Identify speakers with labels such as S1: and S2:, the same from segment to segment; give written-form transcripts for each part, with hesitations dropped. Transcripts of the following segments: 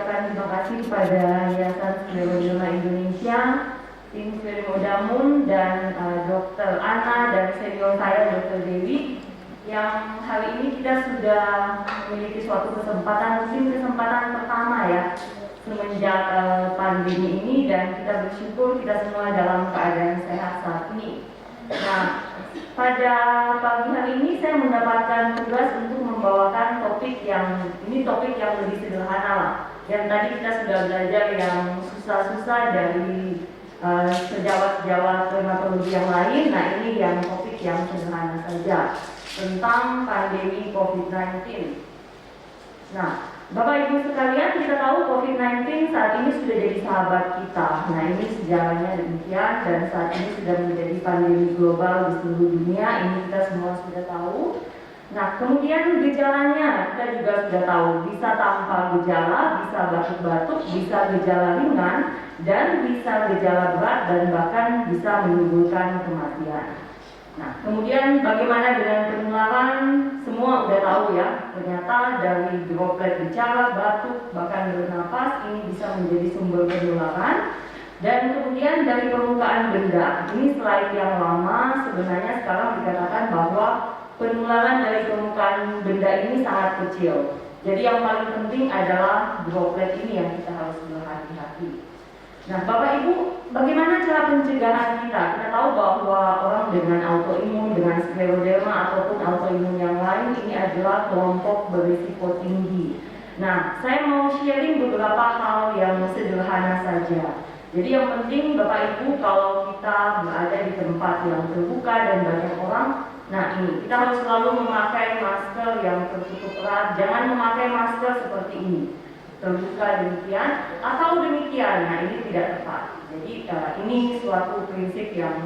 S1: mengucapkan terima kasih pada Yayasan Skleroderma Indonesia, tim Sklerodamun, dan Dr. Ana dan senior saya Dr. Dewi, yang hari ini kita sudah memiliki suatu kesempatan, mungkin kesempatan pertama ya, semenjak pandemi ini, dan kita bersyukur kita semua dalam keadaan sehat saat ini. Nah, pada pagi hari ini saya mendapatkan tugas untuk membawakan topik yang lebih sederhana lah. Yang tadi kita sudah belajar yang susah-susah dari sejawat-sejawat dermatologi yang lain. Nah, ini yang topik yang sederhana saja tentang pandemi COVID-19. Nah, Bapak Ibu sekalian, kita tahu COVID-19 saat ini sudah jadi sahabat kita. Nah, ini sejarahnya demikian, dan saat ini sudah menjadi pandemi global di seluruh dunia. Ini kita semua sudah tahu. Nah, kemudian gejalanya kita juga sudah tahu, bisa tanpa gejala, bisa batuk-batuk, bisa gejala ringan, dan bisa gejala berat, dan bahkan bisa menimbulkan kematian. Nah, kemudian bagaimana dengan penularan? Semua udah tahu ya, ternyata dari droplet bicara, batuk, bahkan bernapas, ini bisa menjadi sumber penularan. Dan kemudian dari permukaan benda, ini slide yang lama, sebenarnya sekarang dikatakan bahwa penularan dari permukaan benda ini sangat kecil. Jadi yang paling penting adalah droplet ini yang kita harus berhati-hati. Nah, Bapak Ibu, bagaimana cara pencegahan kita? Kita tahu bahwa orang dengan autoimun, dengan skleroderma ataupun autoimun yang lain, ini adalah kelompok berisiko tinggi. Nah, saya mau sharing beberapa hal yang sederhana saja. Jadi yang penting Bapak Ibu, kalau kita berada di tempat yang terbuka dan banyak orang, nah ini, kita harus selalu memakai masker yang tertutup erat. Jangan memakai masker seperti ini, terbuka demikian atau demikian. Nah, ini tidak tepat. Jadi ini suatu prinsip yang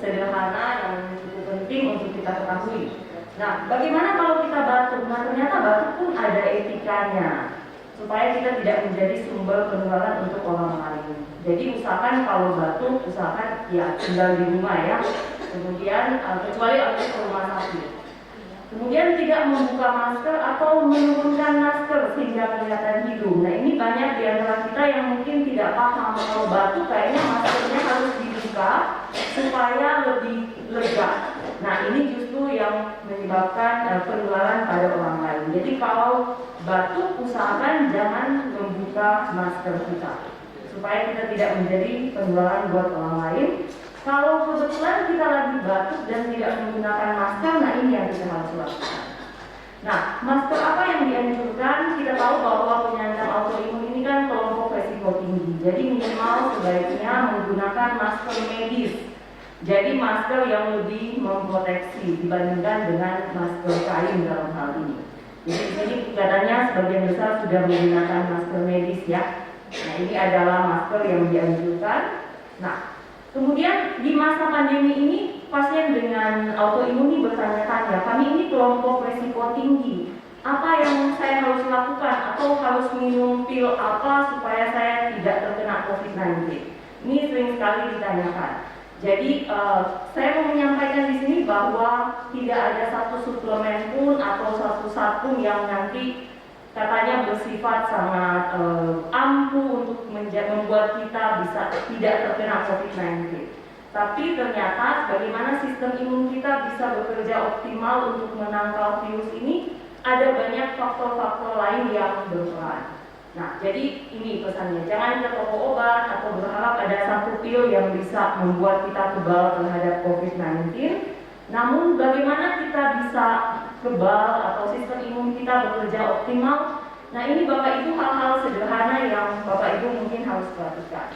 S1: sederhana yang cukup penting untuk kita ketahui. Nah, bagaimana kalau kita batuk? Nah, ternyata batuk pun ada etikanya, supaya kita tidak menjadi sumber penularan untuk orang lain. Jadi usahakan kalau batuk, usahakan ya tinggal di rumah ya. Kemudian kecuali untuk ke rumah sakit. Kemudian tidak membuka masker atau menurunkan masker sehingga kelihatan hidung. Nah, ini banyak di antara kita yang mungkin tidak paham kalau batuk kayaknya maskernya harus dibuka supaya lebih lega. Nah, ini justru yang menyebabkan penularan pada orang lain. Jadi kalau batuk usahakan jangan membuka masker kita supaya kita tidak menjadi penularan buat orang lain. Kalau kebetulan kita lagi batuk dan tidak menggunakan masker, nah ini yang kita harus lakukan. Nah, masker apa yang dianjurkan? Kita tahu bahwa penyandang autoimun ini kan kelompok resiko tinggi. Jadi minimal sebaiknya menggunakan masker medis. Jadi masker yang lebih memproteksi dibandingkan dengan masker kain dalam hal ini. Jadi di sini katanya sebagian besar sudah menggunakan masker medis ya. Nah, ini adalah masker yang dianjurkan. Nah, kemudian di masa pandemi ini pasien dengan autoimun ini bertanya-tanya, kami ini kelompok resiko tinggi, apa yang saya harus lakukan atau harus minum pil apa supaya saya tidak terkena COVID-19? Ini sering sekali ditanyakan. Jadi saya mau menyampaikan di sini bahwa tidak ada satu suplemen pun atau satu sabun yang nanti katanya bersifat sangat ampuh untuk membuat kita bisa tidak terkena COVID-19. Tapi ternyata bagaimana sistem imun kita bisa bekerja optimal untuk menangkal virus ini, ada banyak faktor-faktor lain yang berperan. Nah, jadi ini pesannya, jangan ke toko obat atau berharap ada satu pil yang bisa membuat kita kebal terhadap COVID-19. Namun bagaimana kita bisa kebal atau sistem imun kita bekerja optimal? Nah, ini Bapak Ibu hal-hal sederhana yang Bapak Ibu mungkin harus perhatikan.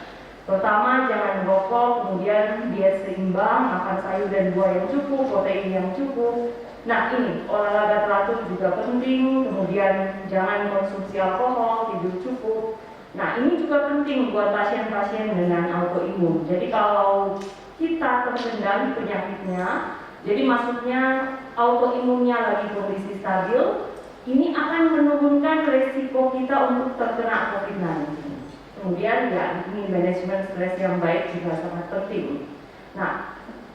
S1: Pertama, jangan merokok, kemudian diet seimbang, makan sayur dan buah yang cukup, protein yang cukup. Nah, ini olahraga teratur juga penting, kemudian jangan konsumsi alkohol, tidur cukup. Nah, ini juga penting buat pasien-pasien dengan autoimun. Jadi kalau kita terkendali penyakitnya, jadi maksudnya autoimunnya lagi kondisi stabil, ini akan menurunkan resiko kita untuk terkena COVID-19. Kemudian ya ini manajemen stres yang baik juga sangat penting. Nah,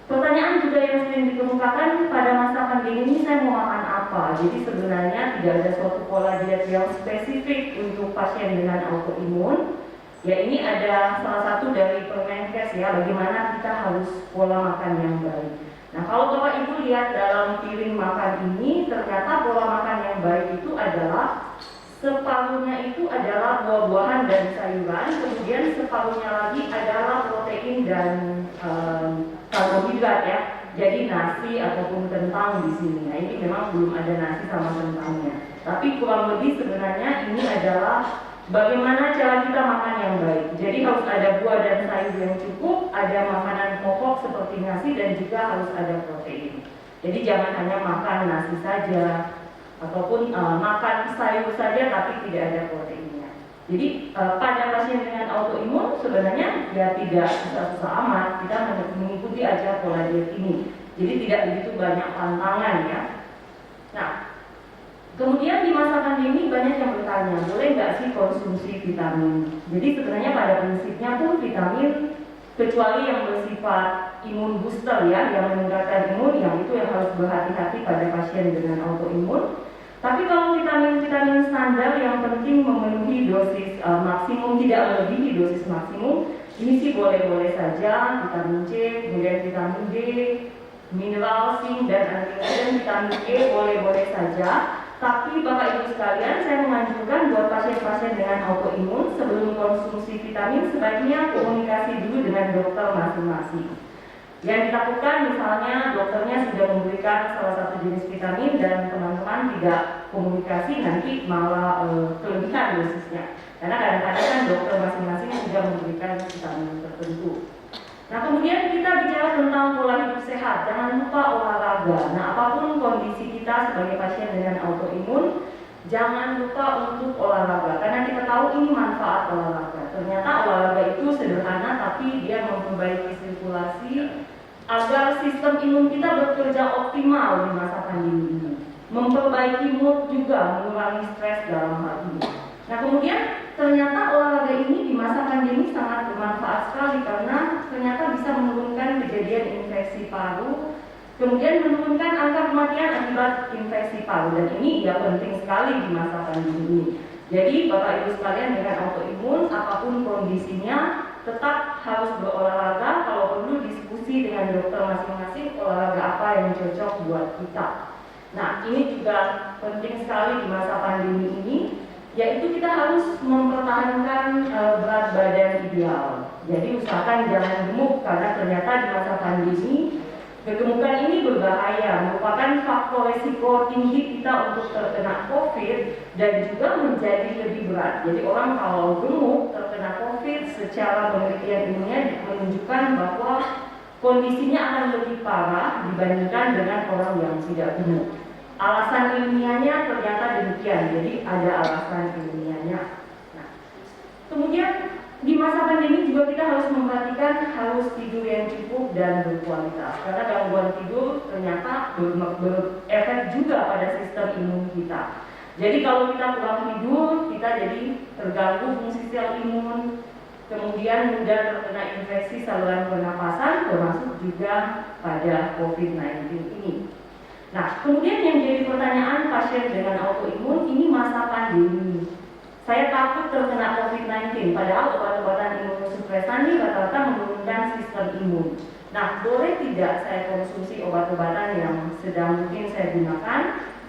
S1: Pertanyaan juga yang sering dikemukakan pada masa pandemi ini, saya mau makan apa? Jadi sebenarnya tidak ada suatu pola diet yang spesifik untuk pasien dengan autoimun. Ya, ini ada salah satu dari Permenkes ya, bagaimana kita harus pola makan yang baik. Nah, kalau Bapak Ibu lihat dalam piring makan ini, ternyata pola makan yang baik itu adalah separuhnya itu adalah buah-buahan dan sayuran, kemudian separuhnya lagi adalah protein dan karbohidrat ya. Jadi nasi ataupun kentang di sini. Nah, ini memang belum ada nasi sama kentangnya. Tapi kurang lebih sebenarnya ini adalah bagaimana cara kita makan yang baik. Jadi harus ada buah dan sayur yang cukup, ada makanan pokok seperti nasi dan juga harus ada protein. Jadi jangan hanya makan nasi saja ataupun makan sayur saja tapi tidak ada proteinnya. Jadi pada pasien dengan autoimun sebenarnya ya tidak susah-susah amat, kita mengikuti aja pola diet ini. Jadi tidak begitu banyak tantangan ya. Nah, kemudian di masa pandemi banyak yang bertanya, boleh nggak sih konsumsi vitamin? Jadi sebenarnya pada prinsipnya pun vitamin, kecuali yang bersifat imun booster ya, yang meningkatkan imun, yang itu yang harus berhati-hati pada pasien dengan autoimun. Tapi kalau vitamin-vitamin standar yang penting memenuhi dosis maksimum, tidak melebihi dosis maksimum, ini sih boleh-boleh saja. Vitamin C, kemudian vitamin D, mineral, zinc, dan antioksidan, vitamin E boleh-boleh saja. Tapi Bapak Ibu sekalian, saya menganjurkan buat pasien-pasien dengan autoimun sebelum konsumsi vitamin sebaiknya komunikasi dulu dengan dokter masing-masing. Yang dilakukan misalnya dokternya sudah memberikan salah satu jenis vitamin dan teman-teman tidak komunikasi, nanti malah kelebihan dosisnya. Karena kadang-kadang kan dokter masing-masing sudah memberikan vitamin tertentu. Nah, kemudian kita bicara tentang pola hidup sehat, jangan lupa olahraga. Nah, apapun kondisi kita sebagai pasien dengan autoimun, jangan lupa untuk olahraga. Karena kita tahu ini manfaat olahraga. Ternyata olahraga itu sederhana, tapi dia memperbaiki sirkulasi agar sistem imun kita bekerja optimal di masa pandemi ini. Memperbaiki mood juga, mengurangi stres dalam hal ini. Nah, kemudian ternyata olahraga ini di masa pandemi sangat bermanfaat sekali karena ternyata bisa menurunkan kejadian infeksi paru, kemudian menurunkan angka kematian akibat infeksi paru, dan ini ya penting sekali di masa pandemi ini. Jadi Bapak Ibu sekalian dengan autoimun, apapun kondisinya, tetap harus berolahraga. Kalau perlu diskusi dengan dokter masing-masing olahraga apa yang cocok buat kita. Nah, ini juga penting sekali di masa pandemi ini, yaitu kita harus mempertahankan berat badan ideal. Jadi usahakan jangan gemuk, karena ternyata di masa pandemi kegemukan ini berbahaya, merupakan faktor risiko tinggi kita untuk terkena COVID dan juga menjadi lebih berat. Jadi orang kalau gemuk terkena COVID, secara penelitian ilmiah menunjukkan bahwa kondisinya akan lebih parah dibandingkan dengan orang yang tidak gemuk. Alasan ilmiahnya ternyata demikian, jadi ada alasan ilmiahnya. Nah, kemudian di masa pandemi juga kita harus memperhatikan harus tidur yang cukup dan berkualitas, karena gangguan tidur ternyata berefek juga pada sistem imun kita. Jadi kalau kita kurang tidur, kita jadi terganggu fungsi sel imun, kemudian mudah terkena infeksi saluran pernapasan, termasuk juga pada COVID-19 ini. Nah, kemudian yang jadi pertanyaan pasien dengan autoimun, ini masa pandemi. Saya takut terkena COVID-19, padahal obat-obatan imunosupresan ini rata-rata menurunkan sistem imun. Nah, boleh tidak saya konsumsi obat-obatan yang sedang mungkin saya gunakan,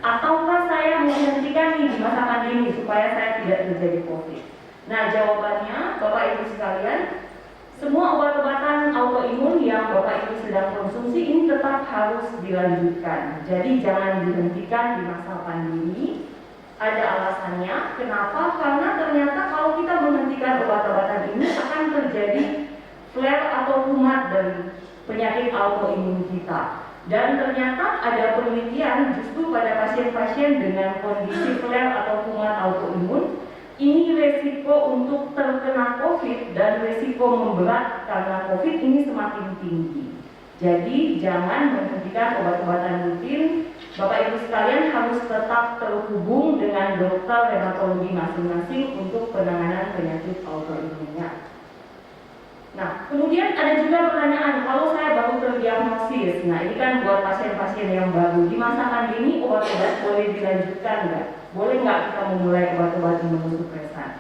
S1: ataukah saya menghentikan nih di masa pandemi supaya saya tidak terjadi COVID? Nah, jawabannya, Bapak Ibu sekalian, semua obat-obatan autoimun yang Bapak Ibu sedang konsumsi ini tetap harus dilanjutkan. Jadi jangan dihentikan di masa pandemi. Ada alasannya, kenapa? Karena ternyata kalau kita menghentikan obat-obatan ini akan terjadi flare atau kumat dari penyakit autoimun kita. Dan ternyata ada penelitian justru pada pasien-pasien dengan kondisi flare atau kumat autoimun, ini resiko untuk terkena COVID dan resiko memberat karena COVID ini semakin tinggi. Jadi jangan menghentikan obat-obatan rutin. Bapak Ibu sekalian harus tetap terhubung dengan dokter rheumatologi masing-masing untuk penanganan penyakit autoimunnya. Nah, kemudian ada juga pertanyaan, kalau saya baru terdiagnosis, nah ini kan buat pasien-pasien yang baru, di masa pandemi obat-obat boleh dilanjutkan nggak? Boleh nggak kita memulai obat-obat imunosupresan?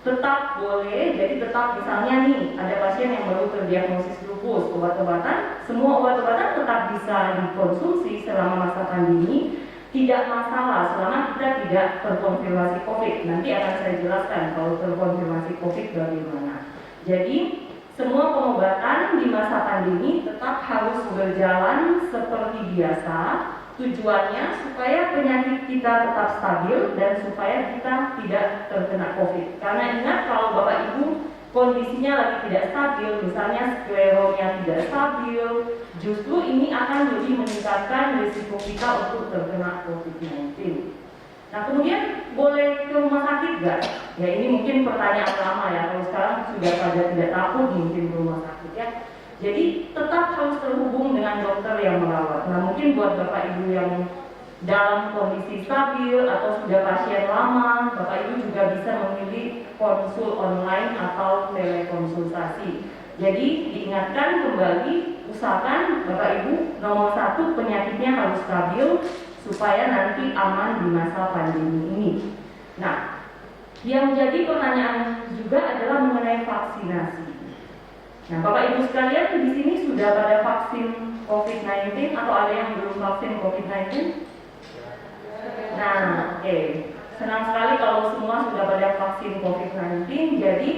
S1: Tetap boleh, jadi tetap misalnya nih, ada pasien yang baru terdiagnosis lupus, obat-obatan, semua obat-obatan tetap bisa dikonsumsi selama masa pandemi, tidak masalah selama kita tidak terkonfirmasi COVID. Nanti akan saya jelaskan kalau terkonfirmasi COVID bagaimana. Jadi, semua pengobatan di masa pandemi tetap harus berjalan seperti biasa. Tujuannya supaya penyakit kita tetap stabil dan supaya kita tidak terkena COVID. Karena ingat kalau Bapak Ibu kondisinya lagi tidak stabil, misalnya skleronya tidak stabil, justru ini akan lebih meningkatkan risiko kita untuk terkena COVID-19. Nah, kemudian boleh ke rumah sakit nggak? Ya, ini mungkin pertanyaan lama ya. Kalau sekarang sudah pada tidak takut mungkin ke rumah sakit ya. Jadi tetap harus terhubung dengan dokter yang merawat. Nah, mungkin buat Bapak Ibu yang dalam kondisi stabil atau sudah pasien lama, Bapak Ibu juga bisa memilih konsul online atau telekonsultasi. Jadi diingatkan kembali, usahakan Bapak Ibu nomor 1 penyakitnya harus stabil supaya nanti aman di masa pandemi ini. Nah, yang menjadi pertanyaan juga adalah mengenai vaksinasi. Nah, Bapak Ibu sekalian di sini sudah pada vaksin COVID-19 atau ada yang belum vaksin COVID-19? Nah, oke. Senang sekali kalau semua sudah pada vaksin COVID-19. Jadi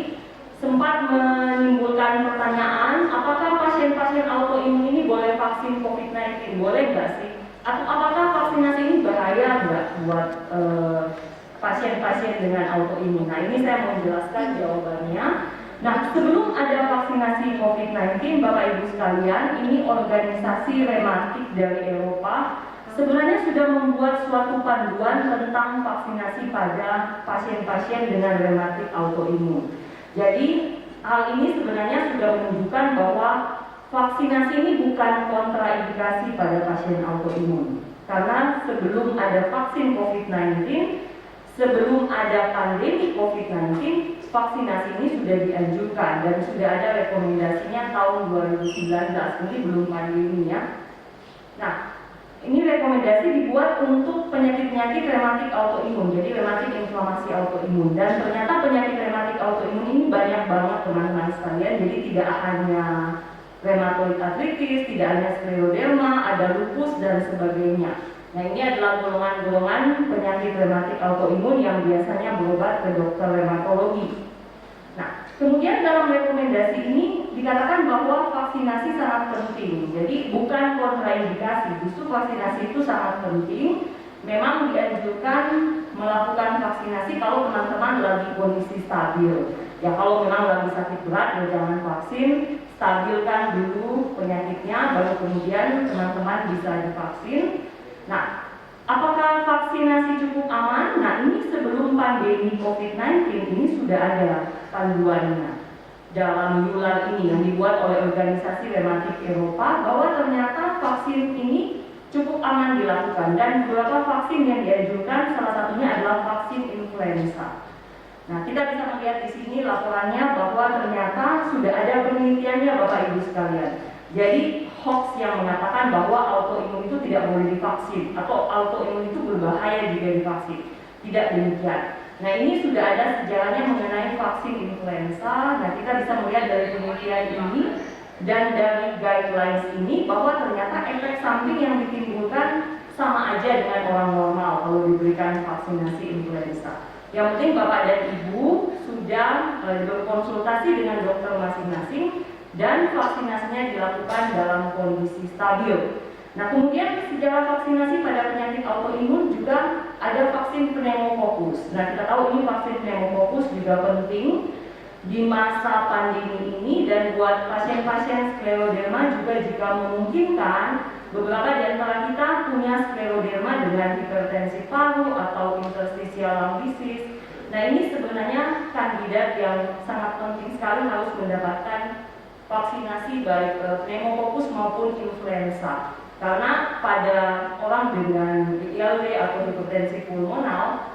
S1: sempat menimbulkan pertanyaan, apakah pasien-pasien autoimun ini boleh vaksin COVID-19? Boleh nggak sih? Atau apakah vaksinasi ini bahaya nggak buat pasien-pasien dengan autoimun? Nah, ini saya mau menjelaskan jawabannya. Nah, sebelum ada vaksinasi COVID-19, Bapak Ibu sekalian, ini organisasi rematik dari Eropa sebenarnya sudah membuat suatu panduan tentang vaksinasi pada pasien-pasien dengan rematik autoimun. Jadi, hal ini sebenarnya sudah menunjukkan bahwa vaksinasi ini bukan kontraindikasi pada pasien autoimun. Karena sebelum ada vaksin COVID-19, sebelum ada pandemi COVID-19, vaksinasi ini sudah dianjurkan dan sudah ada rekomendasinya tahun 2019, ini belum pandemi ya. Nah, ini rekomendasi dibuat untuk penyakit-penyakit rematik autoimun, jadi rematik inflamasi autoimun. Dan ternyata penyakit rematik autoimun ini banyak banget teman-teman sekalian, jadi tidak hanya rheumatoid arthritis, tidak hanya scleroderma, ada lupus dan sebagainya. Nah, ini adalah golongan-golongan penyakit rematik autoimun yang biasanya berobat ke dokter rheumatologi. Nah, kemudian dalam rekomendasi ini dikatakan bahwa vaksinasi sangat penting. Jadi bukan kontraindikasi, justru vaksinasi itu sangat penting. Memang dianjurkan melakukan vaksinasi kalau teman-teman lagi kondisi stabil. Ya, kalau memang lagi sakit berat ya jangan vaksin, stabilkan dulu penyakitnya, baru kemudian teman-teman bisa divaksin. Nah, apakah vaksinasi cukup aman? Nah, ini sebelum pandemi COVID-19 ini sudah ada panduannya dalam EULAR ini yang dibuat oleh organisasi rematik Eropa bahwa ternyata vaksin ini cukup aman dilakukan dan beberapa vaksin yang dianjurkan salah satunya adalah vaksin influenza. Nah, kita bisa melihat di sini laporannya bahwa ternyata sudah ada penelitiannya Bapak Ibu sekalian. Jadi hoax yang mengatakan bahwa autoimun itu tidak boleh divaksin atau autoimun itu berbahaya jika divaksin. Tidak demikian. Nah, ini sudah ada sejarahnya mengenai vaksin influenza. Nah, kita bisa melihat dari penelitian ini dan dari guidelines ini bahwa ternyata efek samping yang ditimbulkan sama aja dengan orang normal kalau diberikan vaksinasi influenza. Yang penting Bapak dan Ibu sudah berkonsultasi dengan dokter masing-masing dan vaksinasinya dilakukan dalam kondisi stabil. Nah, kemudian sejarah vaksinasi pada penyakit autoimun juga ada vaksin pneumococcus. Nah, kita tahu ini vaksin pneumococcus juga penting di masa pandemi ini dan buat pasien-pasien scleroderma juga jika memungkinkan. Beberapa di antara kita punya scleroderma dengan hipertensi paru atau interstitial lung disease. Nah, ini sebenarnya kandidat yang sangat penting sekali harus mendapatkan vaksinasi baik pneumococcus maupun influenza. Karena pada orang dengan ILD atau hipertensi pulmonal,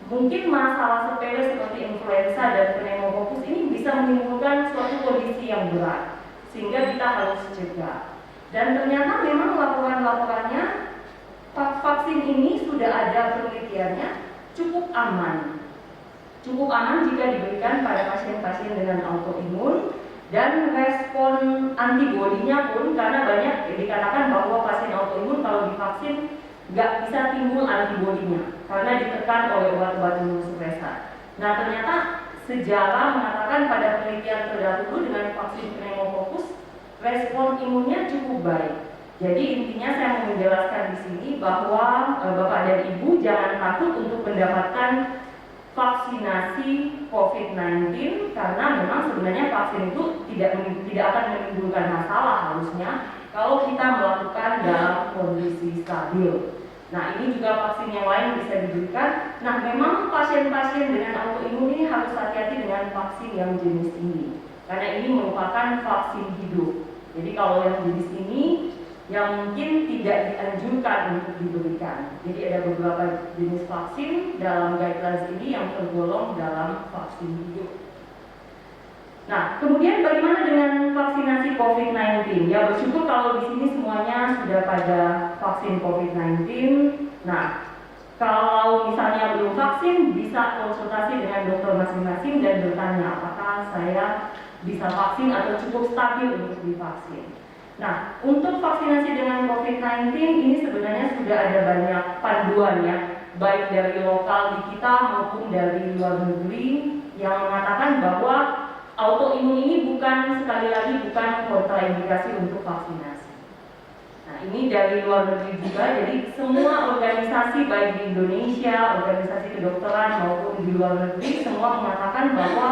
S1: mungkin masalah sepele seperti influenza dan pneumococcus ini bisa bisa menimbulkan suatu kondisi yang berat, sehingga kita harus cegah. Dan ternyata memang laporan-laporannya vaksin ini sudah ada penelitiannya cukup aman. Cukup aman jika diberikan pada pasien-pasien dengan autoimun, dan respon antibodinya pun, karena banyak dikatakan bahwa pasien autoimun kalau divaksin nggak bisa timbul antibodinya karena ditekan oleh obat-obat imunosupresan. Nah, ternyata sejarah mengatakan pada penelitian terdahulu dengan vaksin pneumococcus respon imunnya cukup baik. Jadi intinya saya mau menjelaskan di sini bahwa Bapak dan Ibu jangan takut untuk mendapatkan vaksinasi COVID-19, karena memang sebenarnya vaksin itu tidak akan menimbulkan masalah harusnya kalau kita melakukan dalam kondisi stabil. Nah, ini juga vaksin yang lain bisa diberikan. Nah, memang pasien-pasien dengan autoimun ini harus hati-hati dengan vaksin yang jenis ini, karena ini merupakan vaksin hidup. Jadi kalau yang jenis ini yang mungkin tidak dianjurkan untuk diberikan. Jadi ada beberapa jenis vaksin dalam guidelines ini yang tergolong dalam vaksin hidup. Nah, kemudian bagaimana dengan vaksinasi COVID-19? Ya, bersyukur kalau di sini semuanya sudah pada vaksin COVID-19. Nah, kalau misalnya belum vaksin, bisa konsultasi dengan dokter masing-masing dan bertanya apakah saya bisa vaksin atau cukup stabil untuk divaksin. Nah, untuk vaksinasi dengan COVID-19 ini sebenarnya sudah ada banyak panduan ya, baik dari lokal di kita maupun dari luar negeri, yang mengatakan bahwa autoimun ini sekali lagi bukan kontraindikasi untuk vaksinasi. Nah, ini dari luar negeri juga, jadi semua organisasi baik di Indonesia, organisasi kedokteran maupun di luar negeri, semua mengatakan bahwa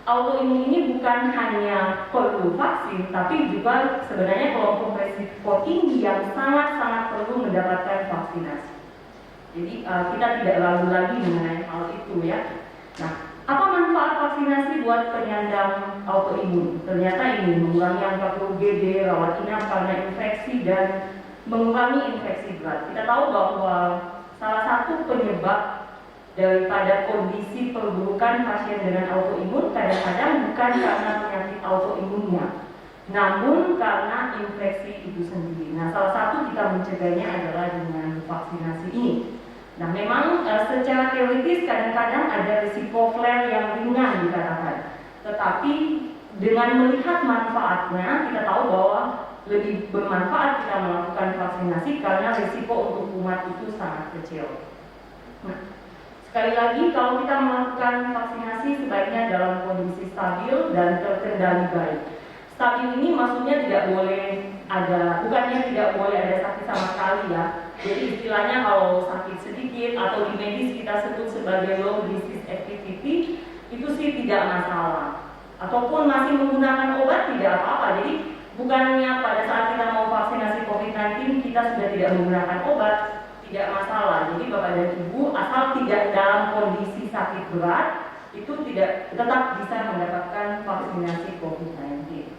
S1: autoimun ini bukan hanya perlu vaksin, tapi juga sebenarnya kelompok resiko tinggi yang sangat-sangat perlu mendapatkan vaksinasi. Jadi kita tidak ragu lagi mengenai hal itu ya. Nah, apa manfaat vaksinasi buat penyandang autoimun? Ternyata ini mengurangi angka UGD, rawat inap karena infeksi, dan mengurangi infeksi berat. Kita tahu bahwa salah satu penyebab daripada kondisi perburukan pasien dengan autoimun kadang-kadang bukan karena penyakit autoimunnya, namun karena infeksi itu sendiri. Nah, salah satu kita mencegahnya adalah dengan vaksinasi ini. Nah, memang secara teoritis kadang-kadang ada risiko flare yang ringan dikatakan, tetapi dengan melihat manfaatnya kita tahu bahwa lebih bermanfaat kita melakukan vaksinasi karena risiko untuk kumat itu sangat kecil. Nah, sekali lagi, kalau kita melakukan vaksinasi sebaiknya dalam kondisi stabil dan terkendali baik. Stabil ini maksudnya bukannya tidak boleh ada sakit sama sekali ya. Jadi istilahnya kalau sakit sedikit atau di medis kita sebut sebagai low disease activity, itu sih tidak masalah. Ataupun masih menggunakan obat tidak apa-apa. Jadi bukannya pada saat kita mau vaksinasi COVID-19 kita sudah tidak menggunakan obat, tidak masalah. Jadi Bapak dan Ibu asal tidak dalam kondisi sakit berat itu tetap bisa mendapatkan vaksinasi COVID-19.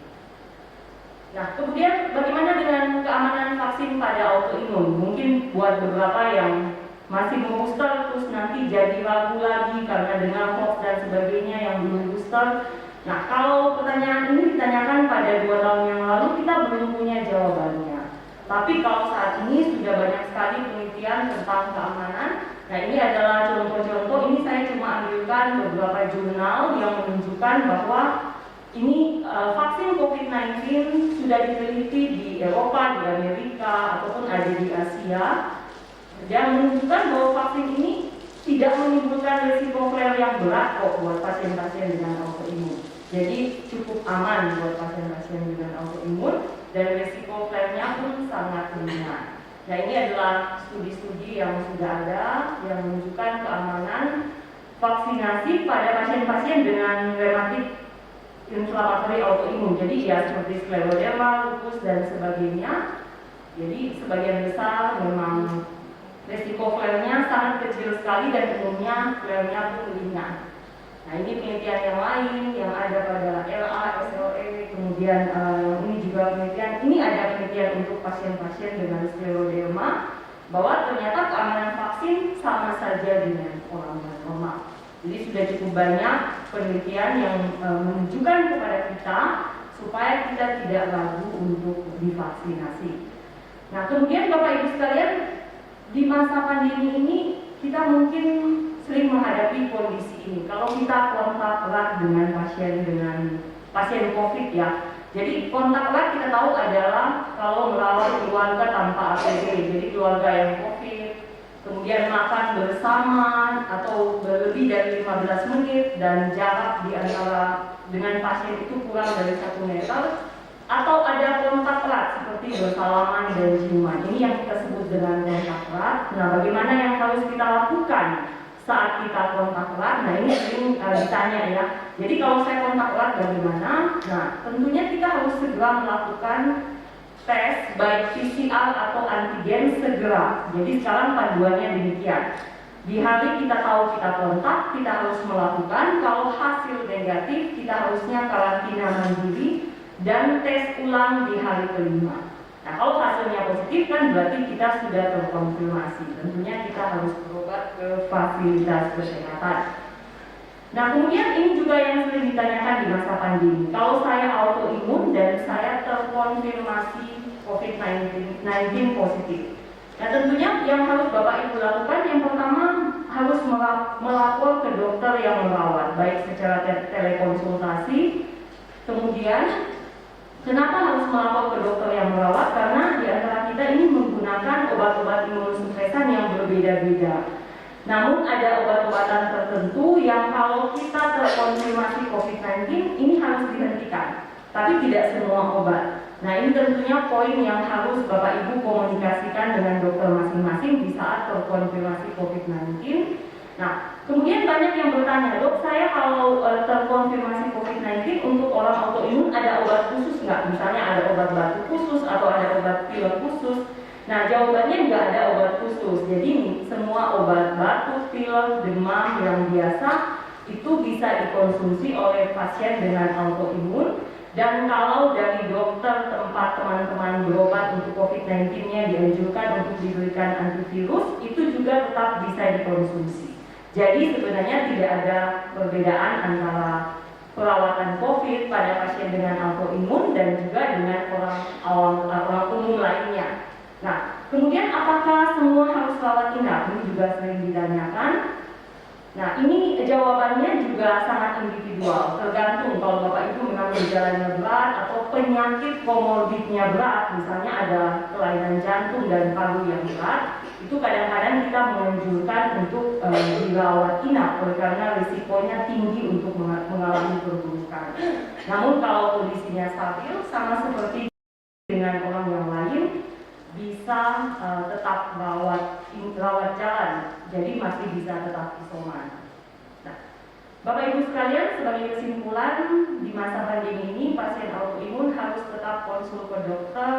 S1: Nah, kemudian bagaimana dengan keamanan vaksin pada autoimun? Mungkin buat beberapa yang masih booster terus nanti jadi ragu lagi karena dengan hoax dan sebagainya yang belum booster. Nah, kalau pertanyaan ini ditanyakan pada 2 tahun yang lalu kita belum punya jawabannya. Tapi kalau saat ini sudah banyak sekali penelitian tentang keamanan. Nah, ini adalah contoh-contoh. Ini saya cuma ambilkan beberapa jurnal yang menunjukkan bahwa ini vaksin COVID-19 sudah diteliti di Eropa, di Amerika, ataupun ada di Asia, dan menunjukkan bahwa vaksin ini tidak menimbulkan risiko flare yang berat kok buat pasien-pasien dengan autoimun. Jadi cukup aman buat pasien-pasien dengan autoimun, dan risiko flare-nya pun sangat ringan. Nah, ini adalah studi-studi yang sudah ada yang menunjukkan keamanan vaksinasi pada pasien-pasien dengan rematik inflamatory autoimun. Jadi ya seperti skleroderma, lupus dan sebagainya. Jadi sebagian besar memang risiko flare-nya sangat kecil sekali dan umumnya flare-nya pun ringan. Nah, ini penelitian yang lain yang ada pada LA, SLE, kemudian ini juga penelitian. Ini ada penelitian untuk pasien-pasien dengan skleroderma bahwa ternyata keamanan vaksin sama saja dengan orang normal. Jadi sudah cukup banyak penelitian yang menunjukkan kepada kita supaya kita tidak ragu untuk divaksinasi. Nah, kemudian Bapak Ibu sekalian, di masa pandemi ini kita mungkin sering menghadapi kondisi ini. Kalau kita kontak erat dengan pasien COVID ya. Jadi kontak erat kita tahu adalah kalau merawat keluarga tanpa APD. Jadi keluarga yang COVID, kemudian makan bersama atau lebih dari 15 menit dan jarak di antara dengan pasien itu kurang dari 1 meter, atau ada kontak erat seperti bersalaman dan ciuman. Ini yang kita sebut dengan kontak erat. Nah, bagaimana yang harus kita lakukan saat kita kontak erat? Nah, ini sering ditanya ya. Jadi kalau saya kontak erat bagaimana? Nah, tentunya kita harus segera melakukan tes baik PCR atau antigen segera. Jadi sekarang panduannya demikian. Di hari kita tahu kita kontak, kita harus melakukan. Kalau hasil negatif, kita harusnya karantina mandiri dan tes ulang di hari kelima. Nah, kalau hasilnya positif kan berarti kita sudah terkonfirmasi. Tentunya kita harus berobat ke fasilitas kesehatan. Nah, kemudian ini juga yang sering ditanyakan di masa pandemi. Kalau saya autoimun dan saya terkonfirmasi COVID-19 positif. Nah, tentunya yang harus Bapak Ibu lakukan yang pertama harus melapor ke dokter yang merawat, baik secara telekonsultasi. Kemudian kenapa harus melapor ke dokter yang merawat? Karena di antara kita ini menggunakan obat-obat imunosupresan yang berbeda-beda. Namun ada obat-obatan tertentu yang kalau kita terkonfirmasi COVID-19 ini harus dihentikan, tapi tidak semua obat. Nah, ini tentunya poin yang harus Bapak Ibu komunikasikan dengan dokter masing-masing di saat terkonfirmasi COVID-19. Nah, kemudian banyak yang bertanya, dok, saya kalau terkonfirmasi COVID-19 untuk orang autoimun ada obat khusus nggak? Misalnya ada obat batuk khusus atau ada obat pilek khusus? Nah, jawabannya nggak ada obat khusus. Jadi semua obat batuk, pilek, demam yang biasa itu bisa dikonsumsi oleh pasien dengan autoimun. Dan kalau dari dokter tempat teman-teman berobat untuk COVID-19-nya dianjurkan untuk diberikan antivirus, itu juga tetap bisa dikonsumsi. Jadi sebenarnya tidak ada perbedaan antara perawatan COVID pada pasien dengan autoimun dan juga dengan orang umum lainnya. Nah, kemudian apakah semua harus rawat inap? Ini juga sering ditanyakan. Nah, ini jawabannya juga sangat individual, tergantung kalau Bapak Ibu memang gejalanya berat atau penyakit komorbidnya berat, misalnya ada kelainan jantung dan paru yang berat, itu kadang-kadang kita menganjurkan untuk dirawat inap karena risikonya tinggi untuk mengalami perburukan. Namun kalau kondisinya stabil, sama seperti dengan orang yang lain, bisa tetap rawat jalan, jadi masih bisa tetap isoman. Nah, Bapak Ibu sekalian, sebagai kesimpulan, di masa pandemi ini pasien autoimun harus tetap konsul ke dokter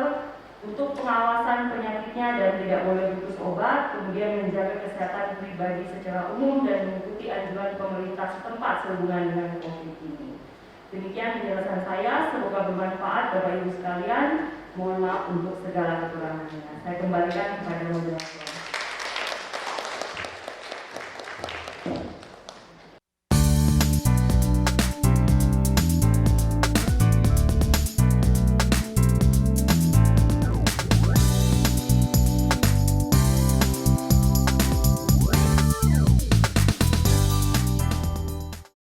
S1: untuk pengawasan penyakitnya dan tidak boleh putus obat, kemudian menjaga kesehatan pribadi secara umum dan mengikuti anjuran pemerintah setempat sehubungan dengan COVID ini. Demikian penjelasan saya, semoga bermanfaat Bapak Ibu sekalian. Mohon maaf untuk segala kekurangannya. Saya kembalikan kepada moderator.